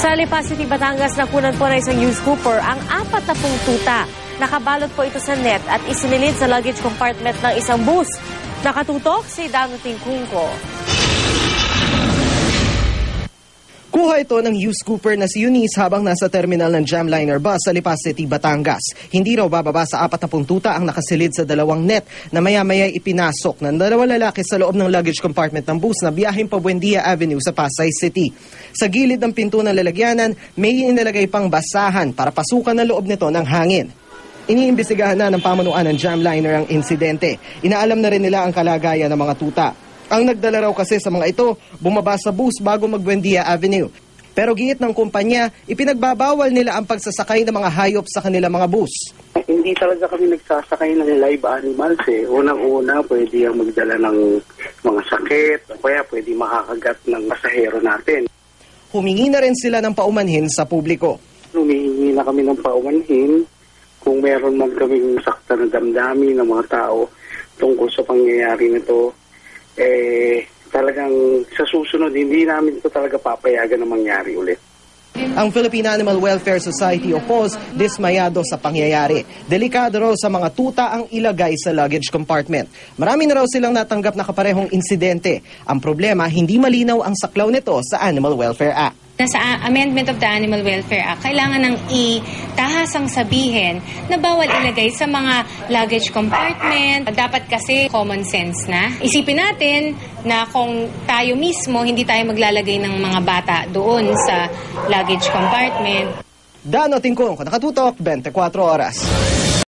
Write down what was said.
Sa Lipa City, Batangas, nakunan po na isang news scooper ang 40 tuta. Nakabalot po ito sa net at isinilid sa luggage compartment ng isang bus. Nakatutok si Dano Tingkungko. Kuha ito ng news scooper na si Eunice habang nasa terminal ng Jamliner bus sa Lipa City, Batangas. Hindi raw bababa sa 40 tuta ang nakasilid sa dalawang net na maya-maya ipinasok ng dalawang lalaki sa loob ng luggage compartment ng bus na biyaheng pa Buendia Avenue sa Pasay City. Sa gilid ng pinto ng lalagyanan, may inilagay pang basahan para pasukan ng loob nito ng hangin. Iniimbestigahan na ng pamunuan ng Jamliner ang insidente. Inaalam na rin nila ang kalagayan ng mga tuta. Ang nagdala raw kasi sa mga ito, bumaba sa bus bago mag-Buendia Avenue. Pero giit ng kumpanya, ipinagbabawal nila ang pagsasakay ng mga hayop sa kanilang mga bus. Hindi talaga kami nagsasakay ng live animals eh. Unang-una, pwede ang magdala ng mga sakit, o kaya pwede makakagat ng pasahero natin. Humingi na rin sila ng paumanhin sa publiko. Humihingi na kami ng paumanhin kung meron man kaming sakta na damdamin ng mga tao tungkol sa pangyayari nito. Talagang sa susunod, hindi namin ito talaga papayagan na mangyari ulit. Ang Philippine Animal Welfare Society o PAWS dismayado sa pangyayari. Delikado raw sa mga tuta ang ilagay sa luggage compartment. Marami na raw silang natanggap na kaparehong insidente. Ang problema, hindi malinaw ang saklaw nito sa Animal Welfare Act. Sa Amendment of the Animal Welfare Act, kailangan ng itahasang sabihin na bawal ilagay sa mga luggage compartment. Dapat kasi common sense na. Isipin natin na kung tayo mismo, hindi tayo maglalagay ng mga bata doon sa luggage compartment. Dano Tingkungko, Nakatutok, 24 Oras.